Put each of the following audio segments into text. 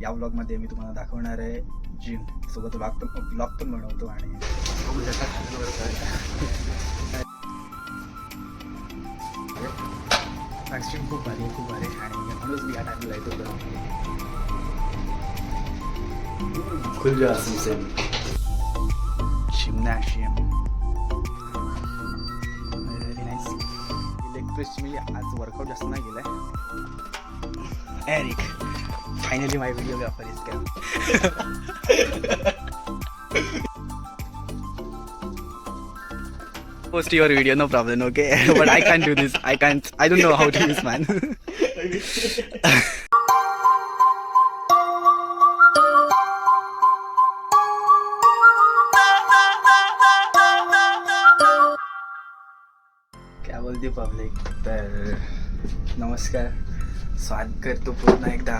या व्लॉगमध्ये मी तुम्हाला दाखवणार आहे जिम सोबत ब्लॉग पण बनवतो आणि बघू शकता जिम खूप भारी आहे आणि म्हणूनच मी या टाइमला येतो. खुल जा से जिम्नॅशियम व्हेरी नाईस. इलेक्ट्रिक मी आज वर्कआउट जास्त नाही केलं आहे. Eric finally my videographer is post your video, no problem, okay? But I can't do this. I don't know how to do this, man. क्या बोलते पब्लिक. तर नमस्कार, स्वागत करतो पुन्हा एकदा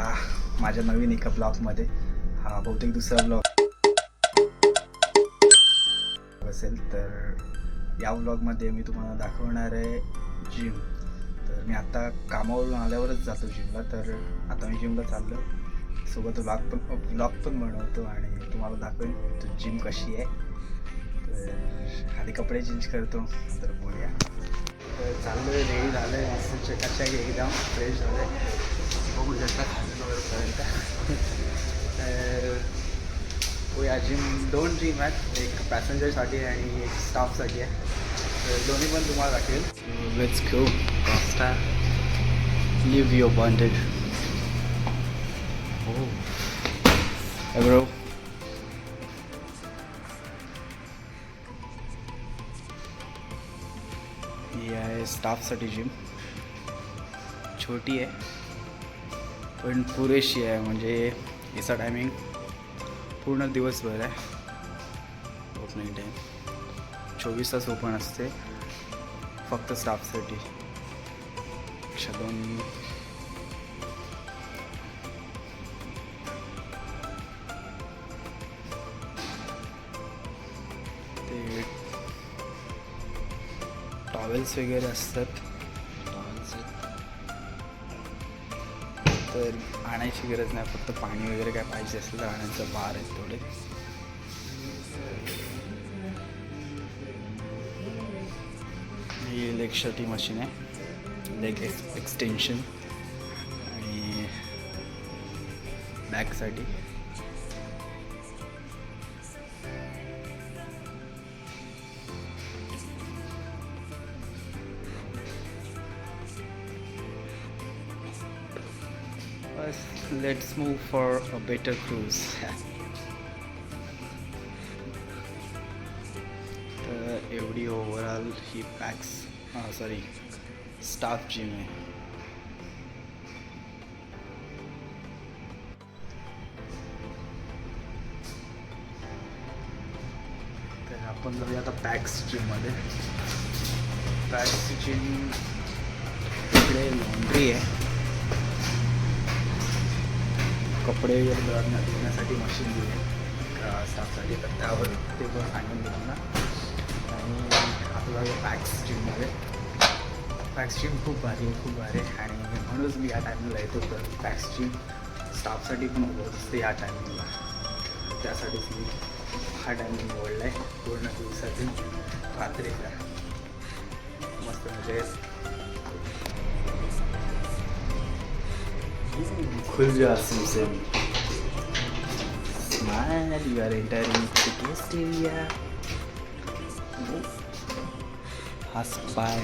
माझ्या नवीन एका ब्लॉगमध्ये. हा बहुतेक दुसरा ब्लॉग असेल. तर या व्लॉगमध्ये मी तुम्हाला दाखवणार आहे जिम. तर मी आता कामावरून आल्यावरच जातो जिमला. तर आता मी जिमला चाललो, सोबत ब्लॉग पण बनवतो आणि तुम्हाला दाखवेन तो जिम कशी आहे. तर आधी कपडे चेंज करतो, तर बोलूया. तर चाललो आहे, रेडी झालं आहे, मस्त चकाचक एकदम फ्रेश झालं आहे. बघू शकता खालीपर्यंत. तर या जिम 2 जिम आहेत, एक पॅसेंजरसाठी आणि एक स्टाफसाठी आहे. तर दोन्ही पण तुम्हाला दाखवेल. Let's go costa live your bonded. हो ब्रो. ही आहे स्टाफसाठी जिम. छोटी आहे पण पुरेशी आहे, म्हणजे याचा टायमिंग पूर्ण दिवसभर आहे. ओपनिंग टाईम 24 तास ओपन असते, फक्त स्टाफसाठी. 2 ते टॉवेल्स वगैरे असतात. तर आणायची गरज नाही, फक्त पाणी वगैरे काय पाहिजे असेल तर आणायचं. बार आहेत थोडे. ही लेगसाठी मशीन आहे, लेग एक्सटेन्शन आणि बॅकसाठी. बस let's move for a better cruise. तर एवढी ओव्हरऑल ही स्टाफ जिम आहे. तर आपण जाऊया आता पॅक्स जिममध्ये. पॅक्स जिम इकडे लॉन्ड्री आहे, कपडे वगैरे धुण्यासाठी मशीन दिली आहे स्टाफसाठी. तर त्यावर ते पण सांगून देतो ना. आणि आपलं पॅक्स जिममध्ये. पॅक्स जिम खूप भारी आहे आणि म्हणूनच मी या टायमिंगला येतो. तर पॅक्स जिम स्टाफसाठी पण होत असते या टायमिंगला, त्यासाठीच मी हा टायमिंग निवडला आहे. पूर्ण दिवसातील रात्रीचा मस्त म्हणजे. खुल जा से Smile, you are entering the guest area. Pass by.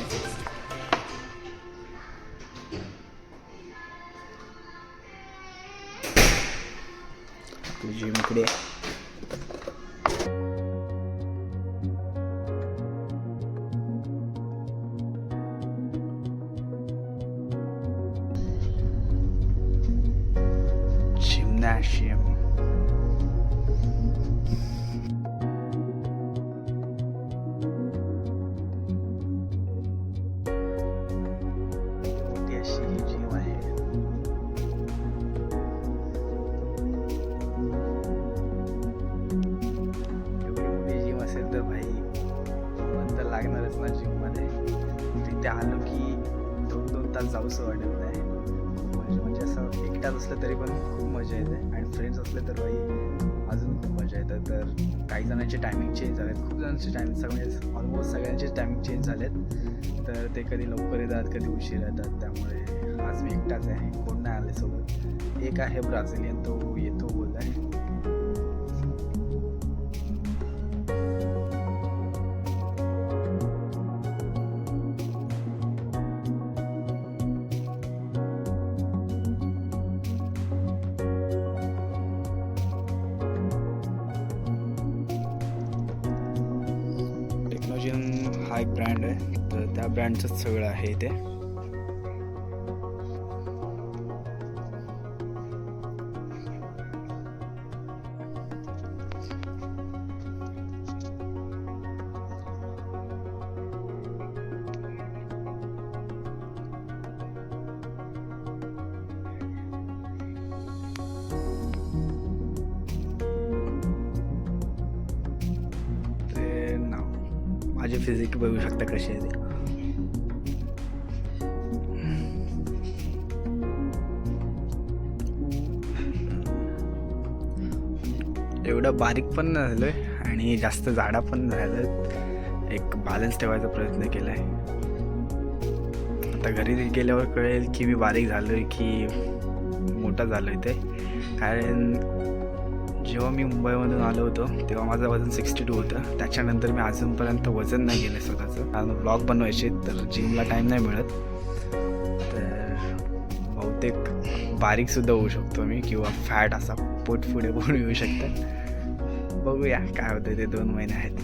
आपली जिम इकडे. जिम्नॅशियम. मोठी अशी ही जिम आहे. एवढी मोठी जिम असेल तर भाई मन तर लागणारच ना जिममध्ये. तिथे आलो की 2-2 तास जाऊसं वाटत नाही. म्हणजे असं एकटाच असलं तरी पण खूप मजा येते आणि असले तर बाई अजून खूप मजा येतात. तर काही जणांचे टायमिंग चेंज झालेत, खूप जणांचे टायमिंग म्हणजे ऑलमोस्ट सगळ्यांचेच टायमिंग चेंज झालेत. तर ते कधी लवकर येतात कधी उशीर येतात. त्यामुळे आज मी एकटाच आहे, कोण नाही आले सोबत. एक आहे ब्राझिलियन, तो येतो बोललाय. टेक्नोजिन हा एक ब्रँड आहे, तर त्या ब्रँडचंच सगळं आहे इथे. ते नाव माझी फिजिक बघू शकता कशी आहे ते. एवढं बारीक पण नाही झालोय आणि जास्त जाडा पण झालं. एक बॅलन्स ठेवायचा प्रयत्न केलाय. आता घरी गेल्यावर कळेल की मी बारीक झालोय की मोठा झालोय ते. कारण जेव्हा मी मुंबईमधून आलो होतो तेव्हा माझं वजन 62 होतं. त्याच्यानंतर मी अजूनपर्यंत वजन नाही गेलं स्वतःचं, कारण ब्लॉग बनवायचे तर जिमला टाईम नाही मिळत. तर बहुतेक बारीकसुद्धा होऊ शकतो मी, किंवा फॅट असा पोट पुढे पण येऊ शकतं. बघूया काय होतं. ते 2 महिने आहेत.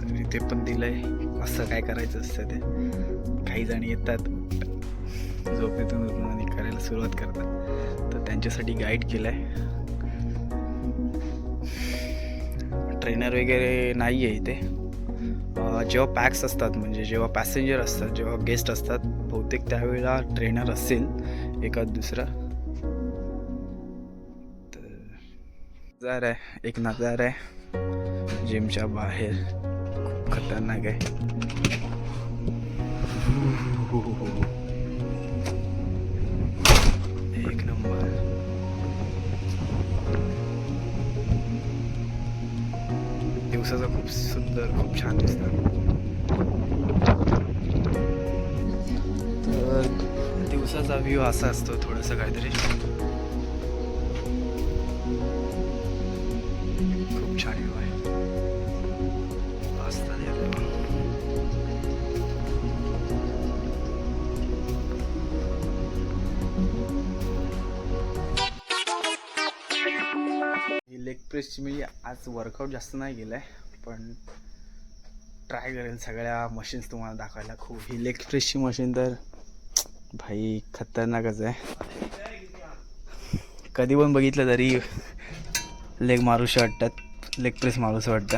तर इथे पण दिलंय असं काय करायचं असतं ते. काही जण येतात झोपेतून उठून आणि करायला सुरुवात करतात, तर त्यांच्यासाठी गाईड केलंय. ट्रेनर वगैरे नाही आहे इथे. जेव्हा पॅक्स असतात, म्हणजे जेव्हा पॅसेंजर असतात, जेव्हा गेस्ट असतात, बहुतेक त्यावेळेला ट्रेनर असेल एखाद दुसरा. तर नजारा आहे, एक नजारा आहे जिमच्या बाहेर, खूप खतरनाक आहे. एक नंबर. दिवसाचा खूप सुंदर, खूप छान दिसतं. तर दिवसाचा व्ह्यू असा असतो थोडंसं काहीतरी. खूप छान व्ह्यू आहे. असतात ही लेग प्रेसची मी आज वर्कआउट जास्त नाही केलं आहे, पण ट्राय करेल सगळ्या मशीन्स तुम्हाला दाखवायला. खूप ही लेग प्रेसची मशीन तर भाई खतरनाकच आहे. कधी पण बघितलं तरी लेग मारूशी वाटतात, लेग प्रेस मारूशी वाटतं.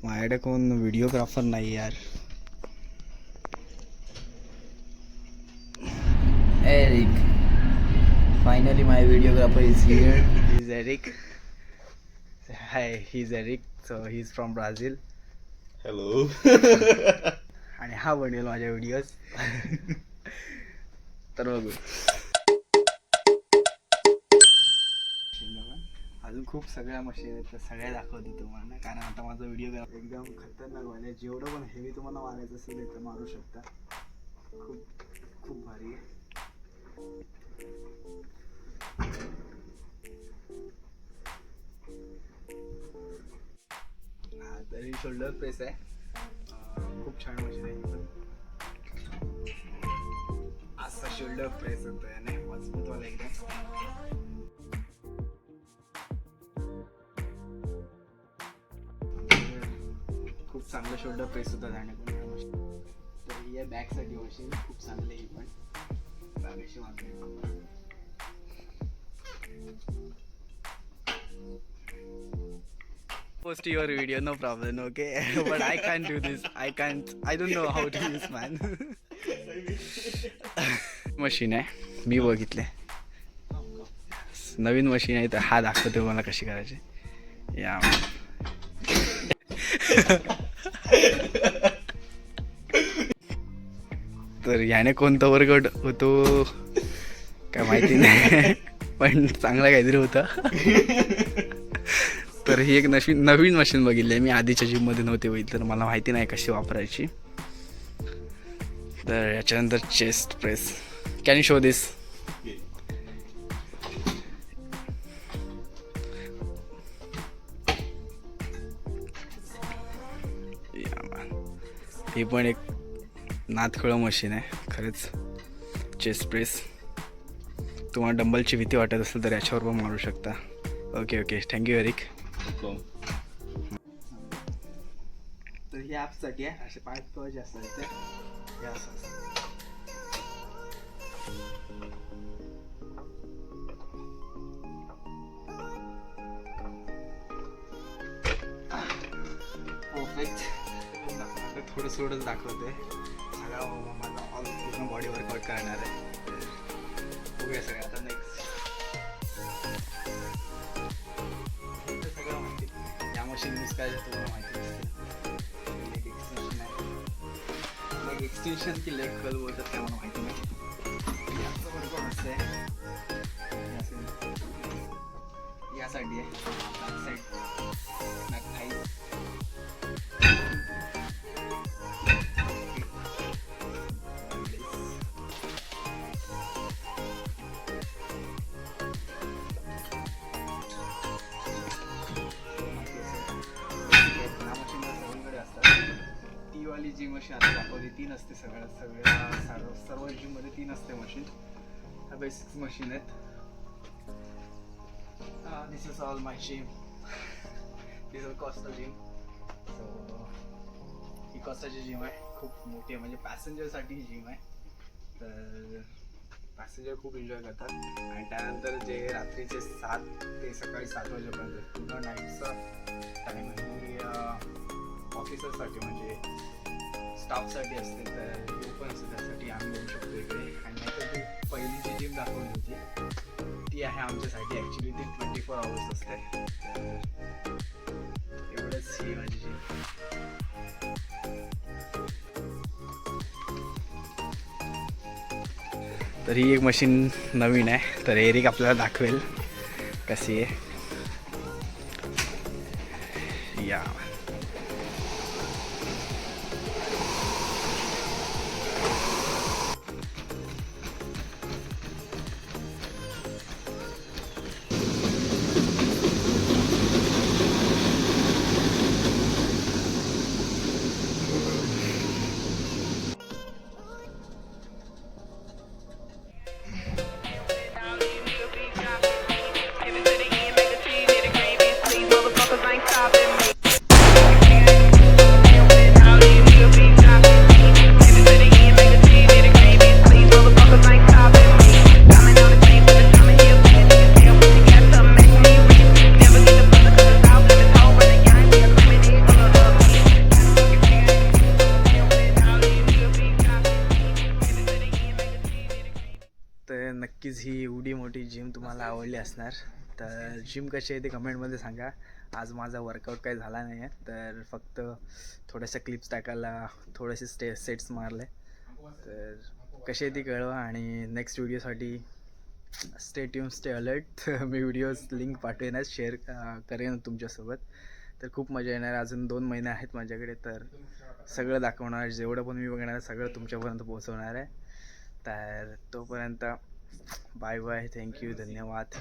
माझ्याकडे कोण व्हिडिओग्राफर नाही यार. Eric, finally my videographer is here. He's Eric. Hi, he's Eric. So he's from Brazil. Hello. आणि हा बनेल माझ्या व्हिडिओज. तर बघू. अजून खूप सगळ्या मशीन आहेत, तर सगळ्या दाखवतो तुम्हाला. कारण आता माझा व्हिडिओ एकदम खतरनाक वाले. जेवढं पण हेवी तुम्हाला मारायचं असेल तर मारू शकता. खूप खूप भारी आहे. हा तरी शोल्डर प्रेस आहे. खूप छान मशीन आहे. असा शोल्डर प्रेस होतो याने, मजबूत वाला एकदम. खूप चांगलं शोल्डर प्रेस होतं त्याने पण मशीन. तर ही आहे बॅकसाठी मशीन, खूप चांगली आहे ही पण. बॅगेशी मारते. Post your video, no problem, okay? But I can't do this. I don't know how to use, man. Machine आहे, मी बघितले. नवीन मशीन आहे तर हा दाखवते मला कशी करायची. या तर याने कोणता वर्ग होतो काय माहिती नाही पण चांगला काहीतरी होता. तर ही एक नवीन मशीन बघितली आहे मी. आधीच्या जिममध्ये नव्हती बघितली तर मला माहिती नाही कशी वापरायची. तर याच्यानंतर chest press. Can you show this? ही पण एक नादखुळं मशीन आहे खरंच. Chest press. तुम्हाला डंबलची भीती वाटत असेल तर याच्यावर पण मारू शकता. Okay okay, thank you Eric. तर ही ॲपसाठी आहे. असे पाय जे असतात ते हे असं परफेक्ट. थोडंच दाखवते. सगळा माझा ऑल पूर्ण बॉडी वर्कआउट करणार आहे. बघूया सगळं आता नेक्स्ट. सगळं माहिती या मशीन यूज करायचं तुम्हाला माहिती असते. लेग एक्सटेन्शन आहे. लेग एक्सटेन्शन की लेग कर्ल बोलतात ते मला माहिती नाही. याचं वर्कआउट असतं आहे यासाठी आहे. Back side back thigh. वाली जी मशीन आता दाखवली 3 असते. सर्व जिममध्ये 3 असते मशीन. ह्या बेसिक मशीन आहेत. This is all my gym. This is Costa gym. सो ही कॉस्टाची जिम आहे. खूप मोठी आहे म्हणजे पॅसेंजरसाठी ही जिम आहे. तर पॅसेंजर खूप एन्जॉय करतात. आणि त्यानंतर जे रात्रीचे 7 ते सकाळी 7 वाजेपर्यंत पूर्ण नाईटचा टाईम ही ऑफिसर्ससाठी म्हणजे स्टाफसाठी असते. तर हे पण असते त्यासाठी आम्ही येऊ शकतो इकडे. आणि नाहीतर ती पहिली जी जिम दाखवली होती ती आहे आमच्यासाठी. ॲक्च्युली ती 24 आवर्स असते. तर एवढंच ही माझी जिम. तर ही एक मशीन नवीन आहे. तर एरिक आपल्याला दाखवेल कशी आहे. या नक्कीच ही एवढी मोठी जिम तुम्हाला आवडली असणार. तर जिम कशी आहे ते कमेंटमध्ये सांगा. आज माझा वर्कआउट काही झाला नाही आहे तर फक्त थोड्याशा क्लिप्स टाकायला थोडेसे सेट्स मारले. तर कशी आहे ती कळवा. आणि नेक्स्ट व्हिडिओसाठी स्टे ट्यून, स्टे अलर्ट. मी व्हिडिओज लिंक पाठवेनच, शेअर करेन तुमच्यासोबत. तर खूप मजा येणार. अजून 2 महिने आहेत माझ्याकडे तर सगळं दाखवणार. जेवढं पण मी बघणार सगळं तुमच्यापर्यंत पोहोचवणार आहे. तर तोपर्यंत बाय बाय, थँक्यू, धन्यवाद.